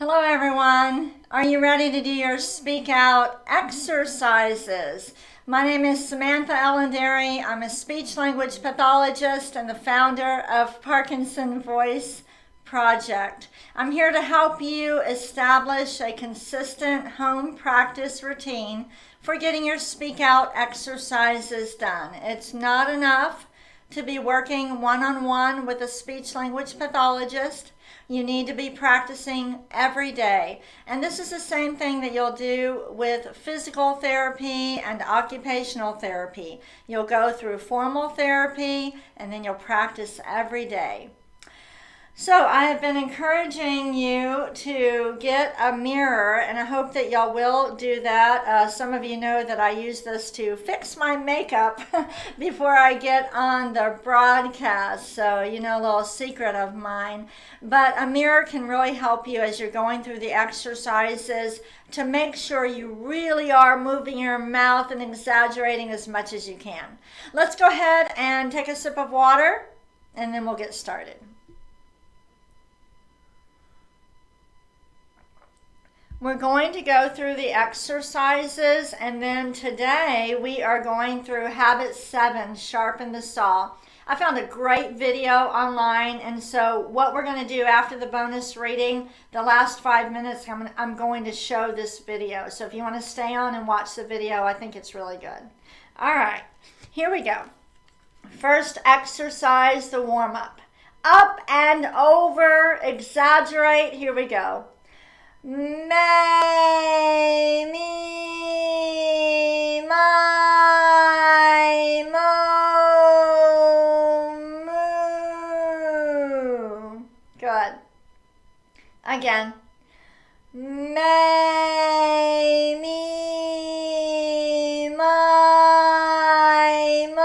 Hello everyone. Are you ready to do your speak out exercises? My name is Samantha Ellenderry. I'm a speech language pathologist and the founder of Parkinson Voice Project. I'm here to help you establish a consistent home practice routine for getting your speak out exercises done. It's not enough to be working one-on-one with a speech language pathologist. You need to be practicing every day. And this is the same thing that you'll do with physical therapy and occupational therapy. You'll go through formal therapy and then you'll practice every day. So I have been encouraging you to get a mirror, and I hope that y'all will do that. Some of you know that I use this to fix my makeup before I get on the broadcast. So, you know, a little secret of mine. But a mirror can really help you as you're going through the exercises to make sure you really are moving your mouth and exaggerating as much as you can. Let's go ahead and take a sip of water, and then we'll get started. We're going to go through the exercises, and then today we are going through Habit 7, Sharpen the Saw. I found a great video online, and so what we're going to do after the bonus reading, the last 5 minutes, I'm going to show this video. So if you want to stay on and watch the video, I think it's really good. All right, here we go. First exercise, the warm-up. Up and over, exaggerate, here we go. May, me, my, mo, moo. Good. Again. May, me, my, mo,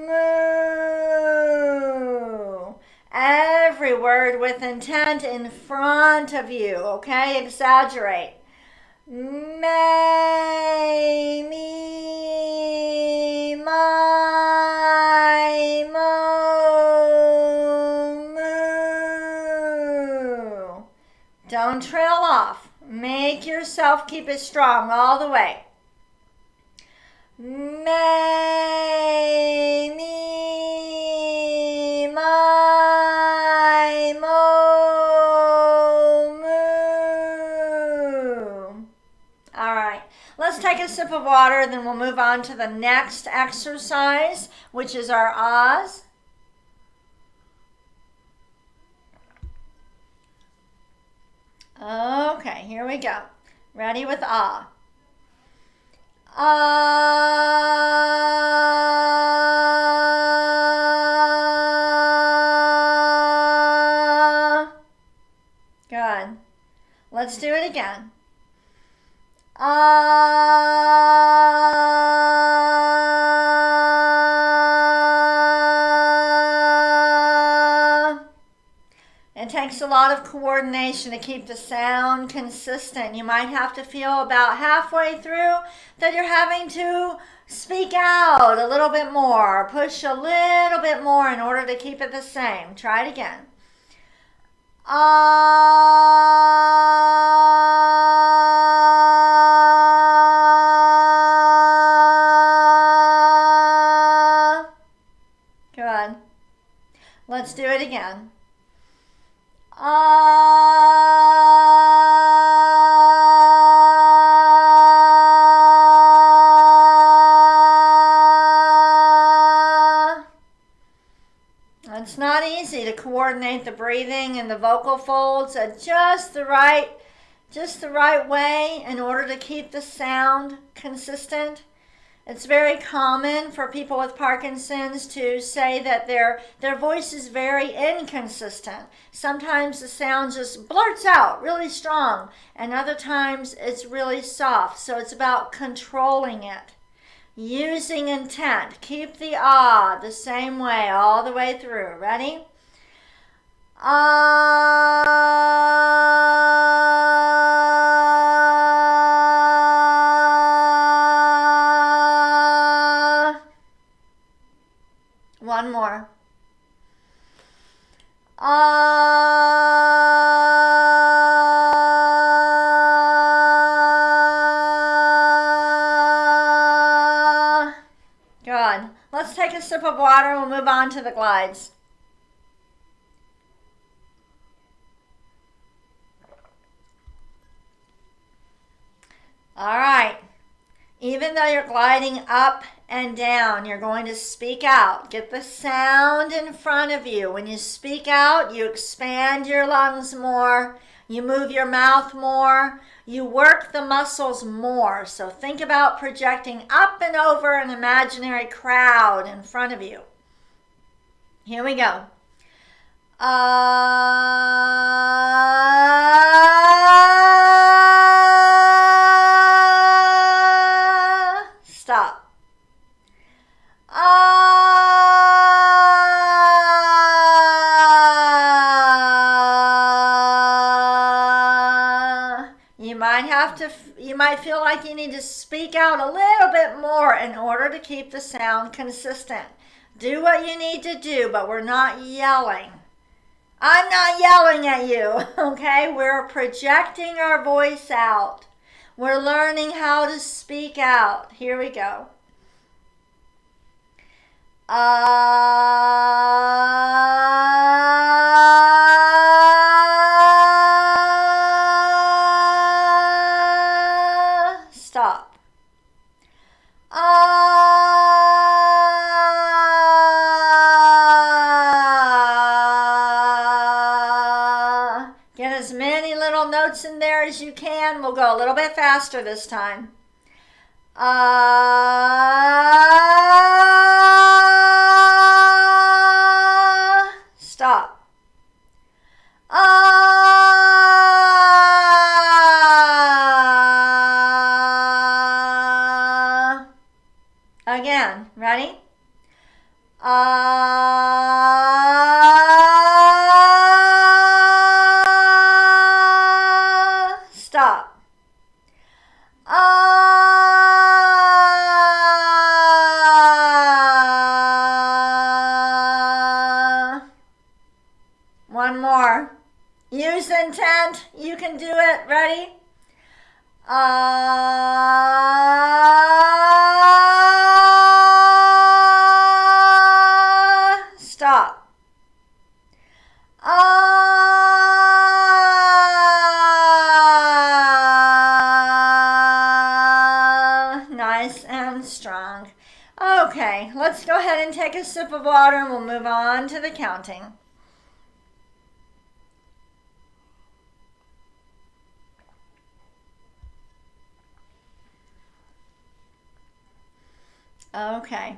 moo. Every word with intent in front of you, okay? Exaggerate. May, me, my, mo, moo. Don't trail off. Make yourself keep it strong all the way. May, me, my, mo, moo. All right, let's take a sip of water, then we'll move on to the next exercise, which is our ahs. Okay, here we go. Ready with ah. Good. Let's do it again. It takes a lot of coordination to keep the sound consistent. You might have to feel about halfway through that you're having to speak out a little bit more, push a little bit more in order to keep it the same. Try it again. Good. Let's do it again. It's not easy to coordinate the breathing and the vocal folds at just the right way in order to keep the sound consistent. It's very common for people with Parkinson's to say that their voice is very inconsistent. Sometimes the sound just blurts out really strong, and other times it's really soft. So it's about controlling it. Using intent. Keep the ah the same way all the way through. Ready? One more. a sip of water. We'll move on to the glides. All right. Even though you're gliding up and down, you're going to speak out. Get the sound in front of you. When you speak out, you expand your lungs more. You move your mouth more. You work the muscles more. So think about projecting up and over an imaginary crowd in front of you. Here we go. Stop. You might feel like you need to speak out a little bit more in order to keep the sound consistent. Do what you need to do, but we're not yelling. I'm not yelling at you, okay? We're projecting our voice out. We're learning how to speak out. Here we go. Stop. Get as many little notes in there as you can. We'll go a little bit faster this time. Stop. Again, ready? Stop. One more. Use intent. You can do it. Ready? Stop. Nice and strong. Okay, let's go ahead and take a sip of water and we'll move on to the counting. Okay.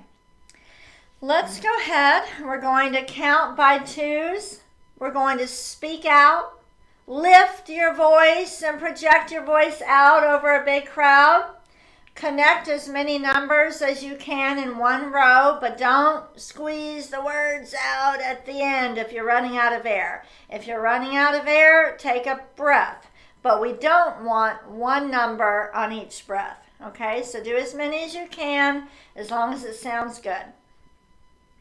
Let's go ahead. We're going to count by twos. We're going to speak out. Lift your voice and project your voice out over a big crowd. Connect as many numbers as you can in one row, but don't squeeze the words out at the end if you're running out of air. If you're running out of air, take a breath. But we don't want one number on each breath. Okay, so do as many as you can as long as it sounds good.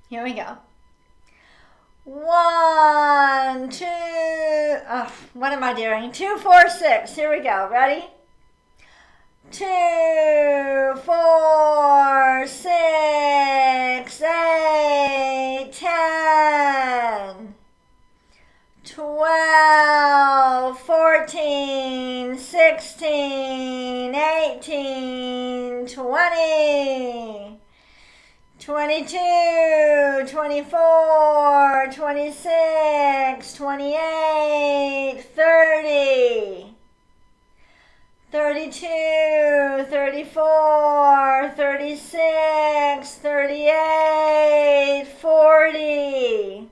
Here we go. 1, 2, what am I doing? 2, 4, 6. Here we go. Ready? 2, 4, 6, 8, 10, 12, 14, 16, 18, 20, 22, 24, 26, 28, 30, 32, 34, 36, 38, 40,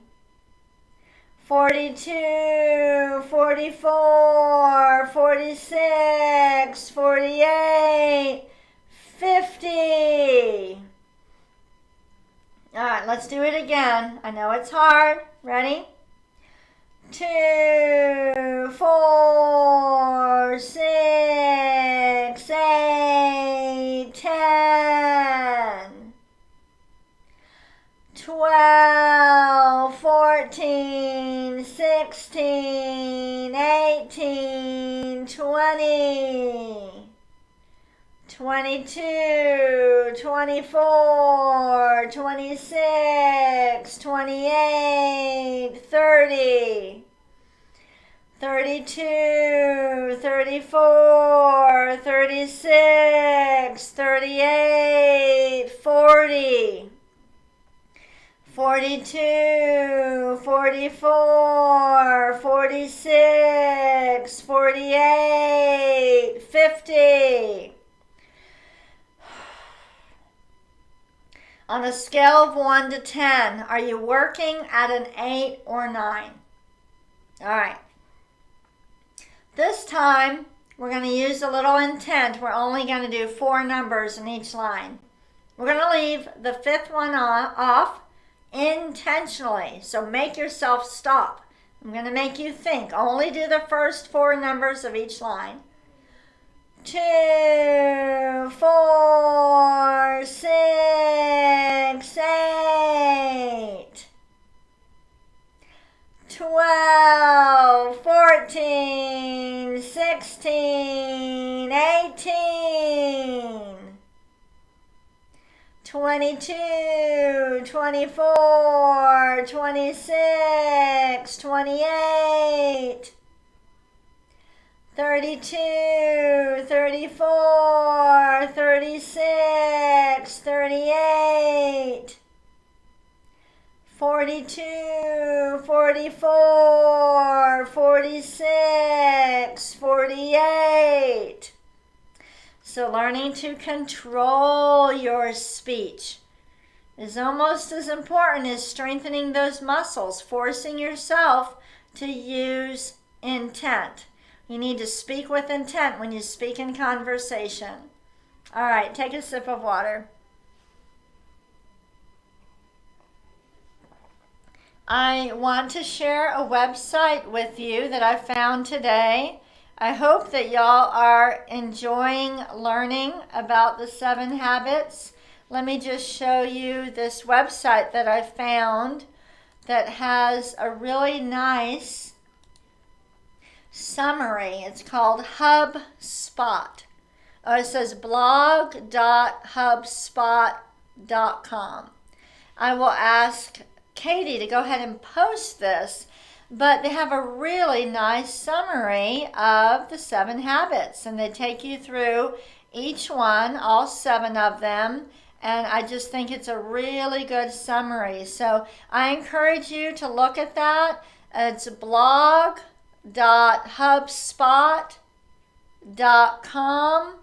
42, 44, 46, 48, 50. All right, let's do it again. I know it's hard. Ready? 2, 4, 6, 8, 10, 12, 14, 16, 18, 20, 22, 24, 26, 28, 30, 32, 34, 36, 38, 40, 42, 44, 46, 48, 50. On a scale of 1 to 10, are you working at an 8 or 9? All right. This time, we're going to use a little intent. We're only going to do 4 numbers in each line. We're going to leave the 5th one off intentionally. So make yourself stop. I'm going to make you think. Only do the first 4 numbers of each line. 2, 4, 6, 8, 12, 14, 16, 18, 22, 24, 26, 28, 32, 34, 36, 38, 42, 44, 46, 48. So learning to control your speech is almost as important as strengthening those muscles, forcing yourself to use intent. You need to speak with intent when you speak in conversation. All right, take a sip of water. I want to share a website with you that I found today. I hope that y'all are enjoying learning about the 7 habits. Let me just show you this website that I found that has a really nice summary. It's called HubSpot. It says blog.hubspot.com. I will ask Katie to go ahead and post this, but they have a really nice summary of the 7 habits, and they take you through each one, all 7 of them, and I just think it's a really good summary. So I encourage you to look at that. It's blog.hubspot.com,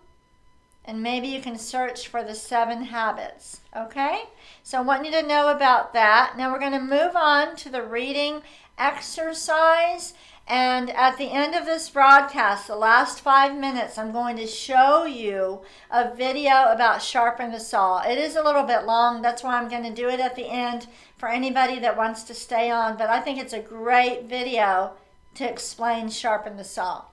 and maybe you can search for the 7 habits. Okay, so I want you to know about that. Now we're going to move on to the reading exercise, and at the end of this broadcast, the last 5 minutes, I'm going to show you a video about sharpen the saw. It is a little bit long, that's why I'm going to do it at the end for anybody that wants to stay on, but I think it's a great video to explain sharpen the saw.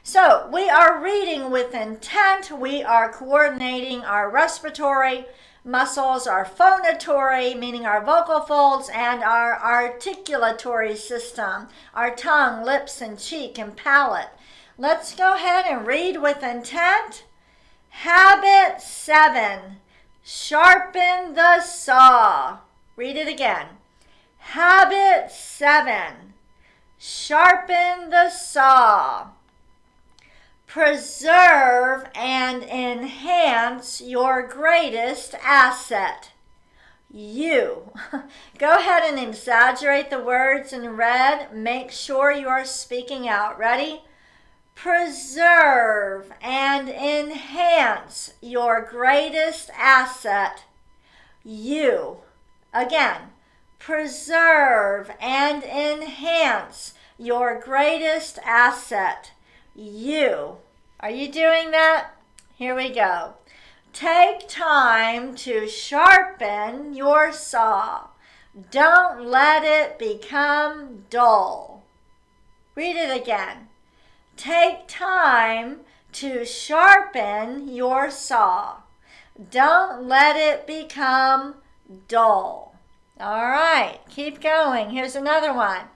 So we are reading with intent. We are coordinating our respiratory muscles, our phonatory, meaning our vocal folds, and our articulatory system, our tongue, lips, and cheek, and palate. Let's go ahead and read with intent. Habit 7, sharpen the saw. Read it again. Habit 7, sharpen the saw. Preserve and enhance your greatest asset, you. Go ahead and exaggerate the words in red. Make sure you are speaking out. Ready? Preserve and enhance your greatest asset, you. Again, preserve and enhance your greatest asset, you. Are you doing that? Here we go. Take time to sharpen your saw. Don't let it become dull. Read it again. Take time to sharpen your saw. Don't let it become dull. All right, keep going. Here's another one.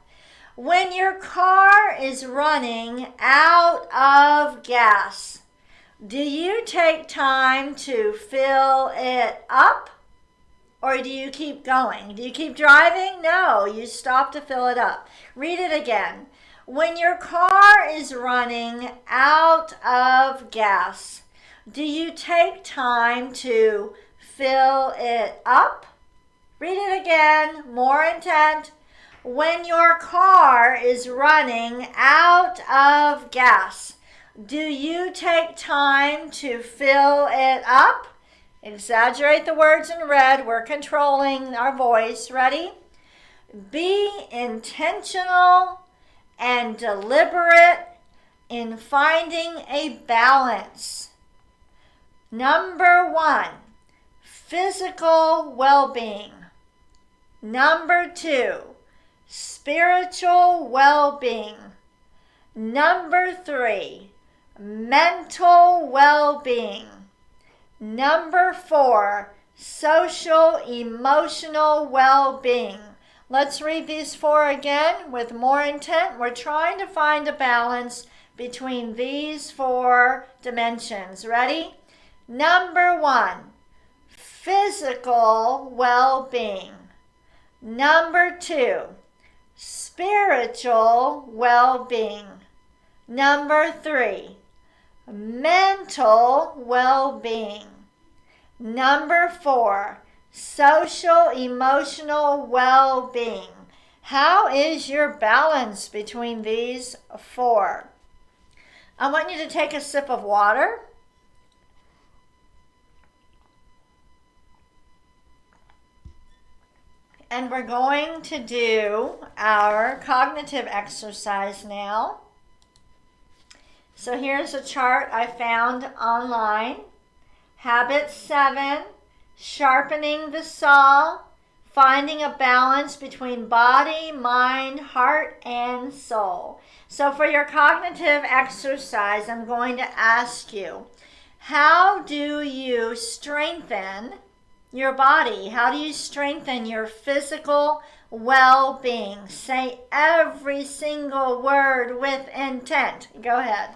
When your car is running out of gas, Do you take time to fill it up, or do you keep going? Do you keep driving? No, you stop to fill it up. Read it again. When your car is running out of gas, do you take time to fill it up? Read it again, more intent. When your car is running out of gas, do you take time to fill it up? Exaggerate the words in red. We're controlling our voice. Ready? Be intentional and deliberate in finding a balance. Number 1, physical well-being. Number 2, spiritual well-being. Number 3, mental well-being. Number 4, social emotional well-being. Let's read these 4 again with more intent. We're trying to find a balance between these 4 dimensions. Ready? Number 1, physical well-being. Number 2, spiritual well-being. Number 3, mental well-being. Number 4, social emotional well-being. How is your balance between these 4? I want you to take a sip of water. And we're going to do our cognitive exercise now. So here's a chart I found online. Habit 7, sharpening the saw, finding a balance between body, mind, heart, and soul. So for your cognitive exercise, I'm going to ask you, how do you strengthen your body? How do you strengthen your physical well-being? Say every single word with intent. Go ahead.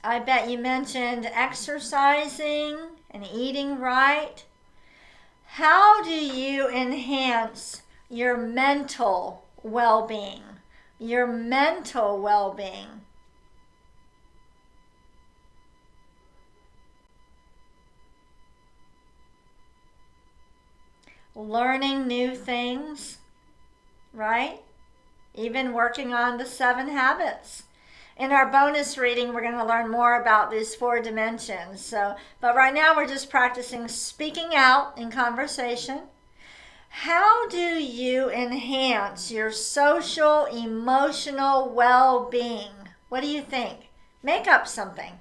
I bet you mentioned exercising and eating right. How do you enhance your mental well-being? Your mental well-being. Learning new things, right? Even working on the 7 habits. In our bonus reading, we're going to learn more about these 4 dimensions. But right now we're just practicing speaking out in conversation. How do you enhance your social, emotional well-being? What do you think? Make up something.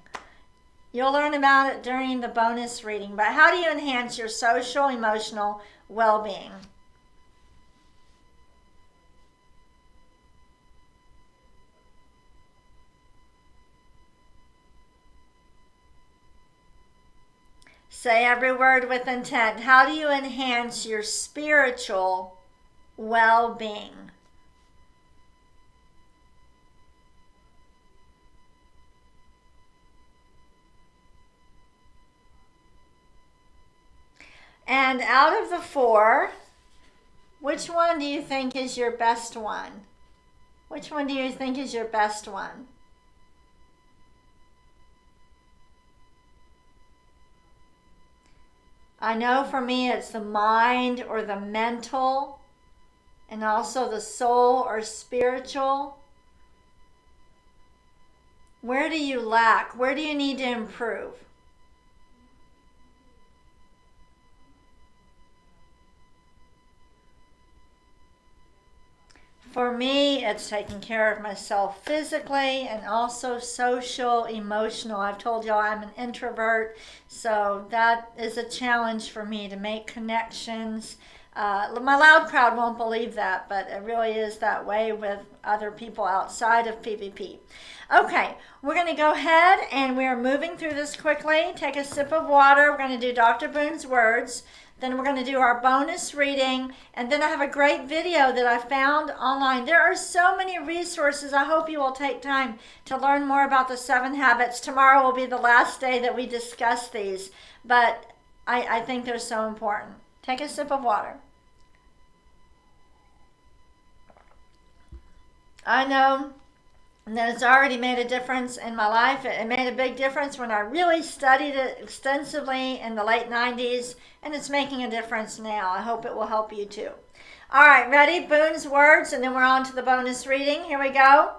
You'll learn about it during the bonus reading, but how do you enhance your social, emotional well-being? Say every word with intent. How do you enhance your spiritual well-being? And out of the 4, which one do you think is your best one? Which one do you think is your best one? I know for me it's the mind or the mental, and also the soul or spiritual. Where do you lack? Where do you need to improve? For me, it's taking care of myself physically and also social, emotional. I've told y'all I'm an introvert, so that is a challenge for me to make connections. My loud crowd won't believe that, but it really is that way with other people outside of PvP. Okay, we're going to go ahead and we're moving through this quickly. Take a sip of water. We're going to do Dr. Boone's words. Then we're going to do our bonus reading, and then I have a great video that I found online. There are so many resources. I hope you will take time to learn more about the 7 habits. Tomorrow will be the last day that we discuss these, but I think they're so important. Take a sip of water. I know that it's already made a difference in my life. It made a big difference when I really studied it extensively in the late 90s, and it's making a difference now. I hope it will help you too. All right, ready? Boone's words, and then we're on to the bonus reading. Here we go.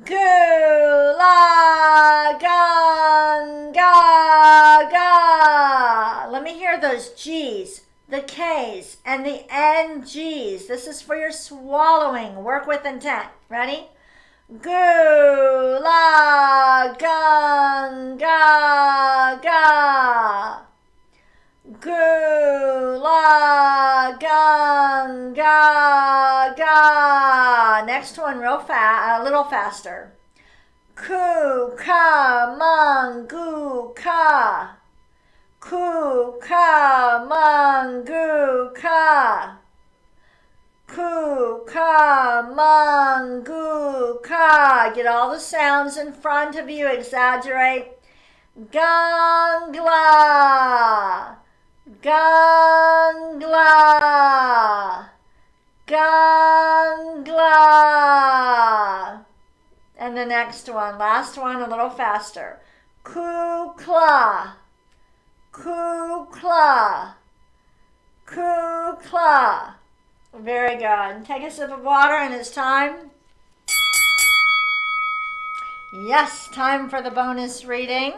Gu la gun ga ga. Let me hear those G's, the K's, and the NG's. This is for your swallowing. Work with intent. Ready? Gu la gun ga ga. Gu la gun ga ga. Next one real fast, a little faster. Ku ka mung gu ka. Ku ka mung gu ka. Ku ka mung gu ka. Get all the sounds in front of you. Exaggerate. Gangla. Gangla. Gangla. And the next one, last one, a little faster. Kukla. Kukla. Kukla. Very good. Take a sip of water, and it's time. Yes, time for the bonus reading.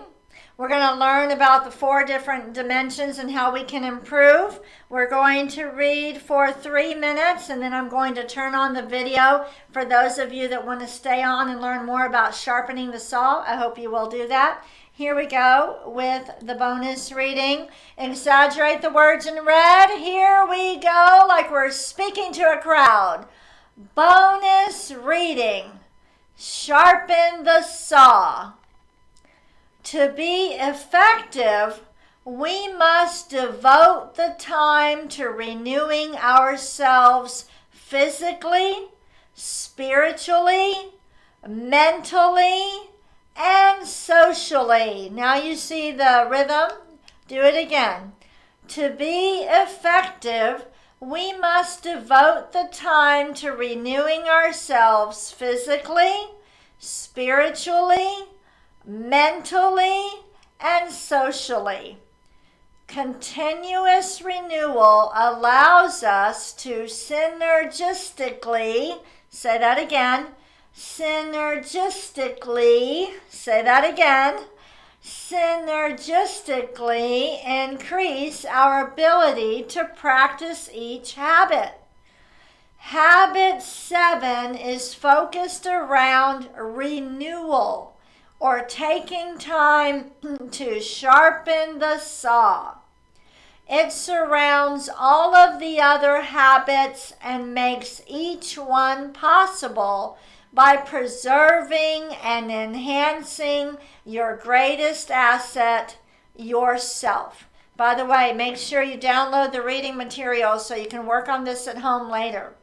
We're going to learn about the 4 different dimensions and how we can improve. We're going to read for 3 minutes, and then I'm going to turn on the video for those of you that want to stay on and learn more about sharpening the saw. I hope you will do that. Here we go with the bonus reading. Exaggerate the words in red. Here we go, like we're speaking to a crowd. Bonus reading. Sharpen the saw. To be effective, we must devote the time to renewing ourselves physically, spiritually, mentally, and socially. Now you see the rhythm. Do it again. To be effective, we must devote the time to renewing ourselves physically, spiritually, mentally, and socially. Continuous renewal allows us to synergistically, say that again, synergistically, say that again, synergistically increase our ability to practice each habit. Habit 7 is focused around renewal, or taking time to sharpen the saw. It surrounds all of the other habits and makes each one possible by preserving and enhancing your greatest asset, yourself. By the way, make sure you download the reading materials so you can work on this at home later.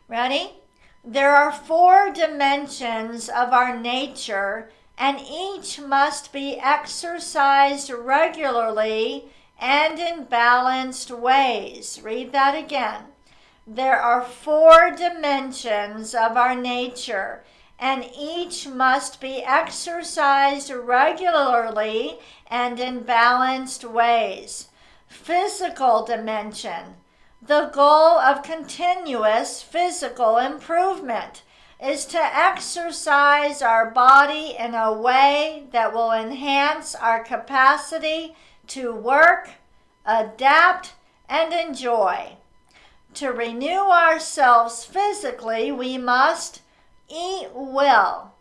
Ready? There are 4 dimensions of our nature, and each must be exercised regularly and in balanced ways. Read that again. There are 4 dimensions of our nature, and each must be exercised regularly and in balanced ways. Physical dimension. The goal of continuous physical improvement is to exercise our body in a way that will enhance our capacity to work, adapt, and enjoy. To renew ourselves physically, we must eat well,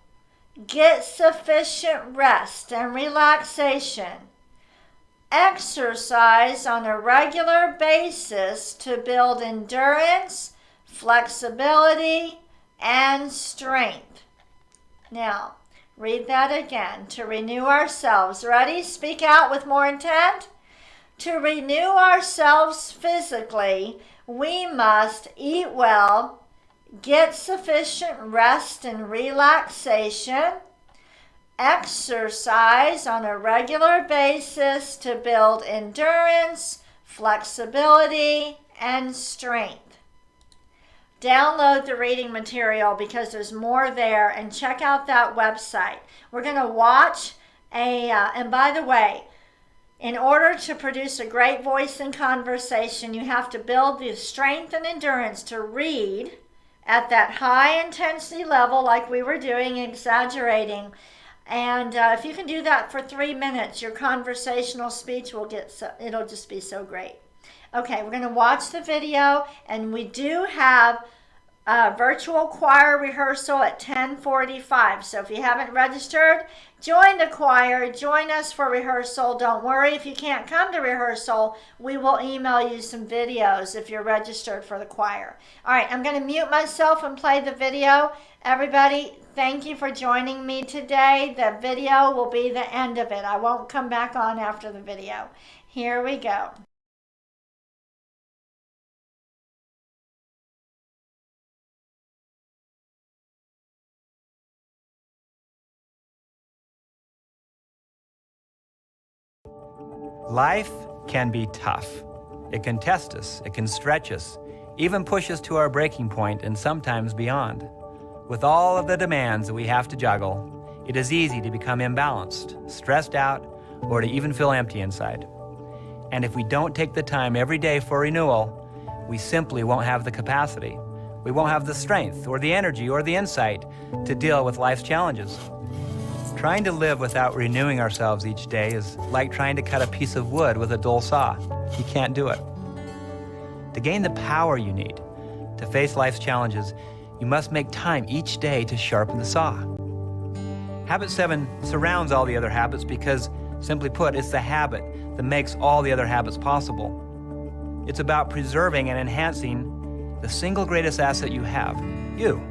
get sufficient rest and relaxation, exercise on a regular basis to build endurance, flexibility, and strength. Now, read that again. To renew ourselves. Ready? Speak out with more intent. To renew ourselves physically, we must eat well, get sufficient rest and relaxation, exercise on a regular basis to build endurance, flexibility, and strength. Download the reading material because there's more there, and check out that website. We're going to watch and by the way, in order to produce a great voice in conversation, you have to build the strength and endurance to read at that high intensity level like we were doing, exaggerating. And if you can do that for 3 minutes, your conversational speech will it'll just be so great. Okay, we're going to watch the video, and we do have a virtual choir rehearsal at 10:45. So if you haven't registered, join the choir, join us for rehearsal. Don't worry if you can't come to rehearsal. We will email you some videos if you're registered for the choir. All right, I'm going to mute myself and play the video. Everybody, thank you for joining me today. The video will be the end of it. I won't come back on after the video. Here we go. Life can be tough. It can test us, it can stretch us, even push us to our breaking point and sometimes beyond. With all of the demands that we have to juggle, it is easy to become imbalanced, stressed out, or to even feel empty inside. And if we don't take the time every day for renewal, we simply won't have the capacity. We won't have the strength or the energy or the insight to deal with life's challenges. Trying to live without renewing ourselves each day is like trying to cut a piece of wood with a dull saw. You can't do it. To gain the power you need to face life's challenges, you must make time each day to sharpen the saw. Habit 7 surrounds all the other habits because, simply put, it's the habit that makes all the other habits possible. It's about preserving and enhancing the single greatest asset you have, you.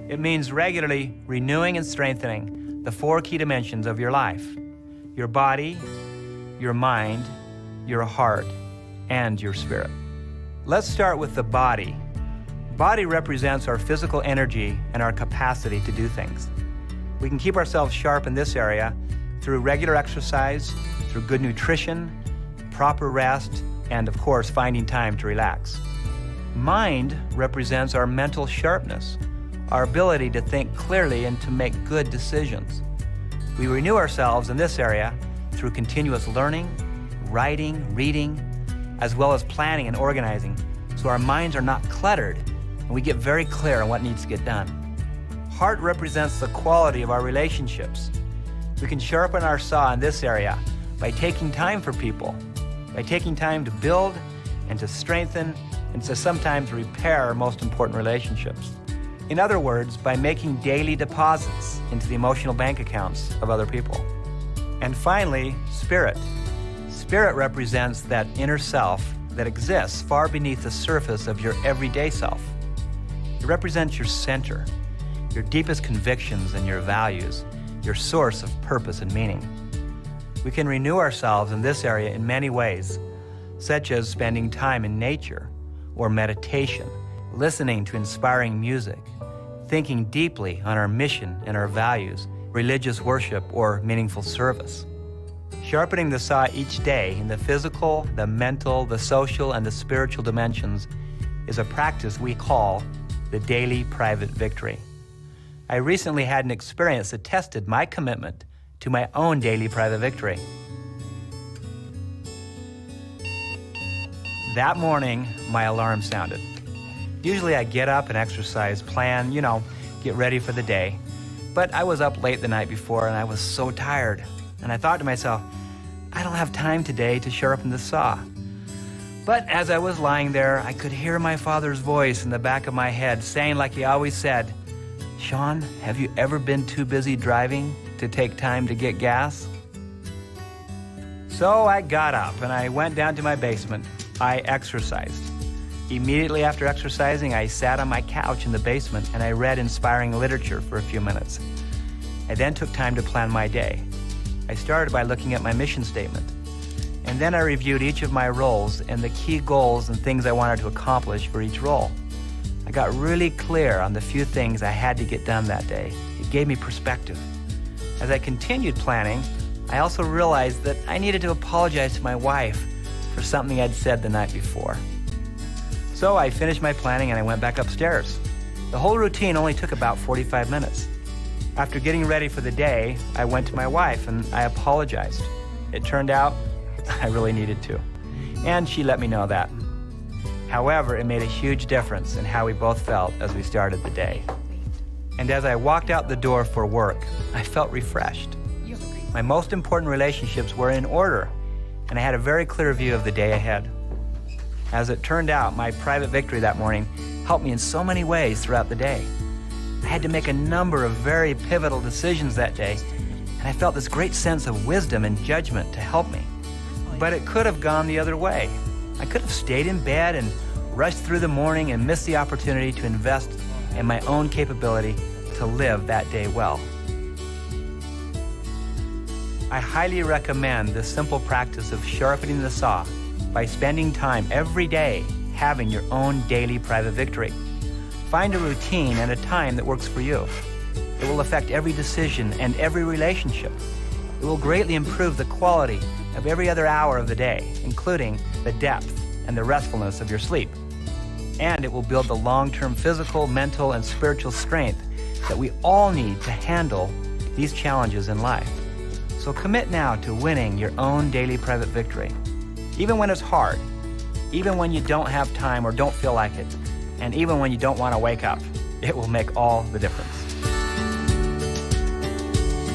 It means regularly renewing and strengthening the 4 key dimensions of your life: your body, your mind, your heart, and your spirit. Let's start with the body. Body represents our physical energy and our capacity to do things. We can keep ourselves sharp in this area through regular exercise, through good nutrition, proper rest, and of course, finding time to relax. Mind represents our mental sharpness, our ability to think clearly and to make good decisions. We renew ourselves in this area through continuous learning, writing, reading, as well as planning and organizing, so our minds are not cluttered and we get very clear on what needs to get done. Heart represents the quality of our relationships. We can sharpen our saw in this area by taking time for people, by taking time to build and to strengthen and to sometimes repair our most important relationships. In other words, by making daily deposits into the emotional bank accounts of other people. And finally, spirit. Spirit represents that inner self that exists far beneath the surface of your everyday self. It represents your center, your deepest convictions and your values, your source of purpose and meaning. We can renew ourselves in this area in many ways, such as spending time in nature or meditation, listening to inspiring music, thinking deeply on our mission and our values, religious worship, or meaningful service. Sharpening the saw each day in the physical, the mental, the social, and the spiritual dimensions is a practice we call the daily private victory. I recently had an experience that tested my commitment to my own daily private victory. That morning, my alarm sounded. Usually I get up and exercise, plan, get ready for the day. But I was up late the night before and I was so tired. And I thought to myself, I don't have time today to sharpen the saw. But as I was lying there, I could hear my father's voice in the back of my head saying, like he always said, "Sean, have you ever been too busy driving to take time to get gas?" So I got up and I went down to my basement. I exercised. Immediately after exercising, I sat on my couch in the basement and I read inspiring literature for a few minutes. I then took time to plan my day. I started by looking at my mission statement. And then I reviewed each of my roles and the key goals and things I wanted to accomplish for each role. I got really clear on the few things I had to get done that day. It gave me perspective. As I continued planning, I also realized that I needed to apologize to my wife for something I'd said the night before. So I finished my planning and I went back upstairs. The whole routine only took about 45 minutes. After getting ready for the day, I went to my wife and I apologized. It turned out I really needed to, and she let me know that. However, it made a huge difference in how we both felt as we started the day. And as I walked out the door for work, I felt refreshed. My most important relationships were in order, and I had a very clear view of the day ahead. As it turned out, my private victory that morning helped me in so many ways throughout the day. I had to make a number of very pivotal decisions that day, and I felt this great sense of wisdom and judgment to help me. But it could have gone the other way. I could have stayed in bed and rushed through the morning and missed the opportunity to invest in my own capability to live that day well. I highly recommend this simple practice of sharpening the saw by spending time every day having your own daily private victory. Find a routine and a time that works for you. It will affect every decision and every relationship. It will greatly improve the quality of every other hour of the day, including the depth and the restfulness of your sleep. And it will build the long-term physical, mental, and spiritual strength that we all need to handle these challenges in life. So commit now to winning your own daily private victory. Even when it's hard, even when you don't have time or don't feel like it, and even when you don't want to wake up, it will make all the difference.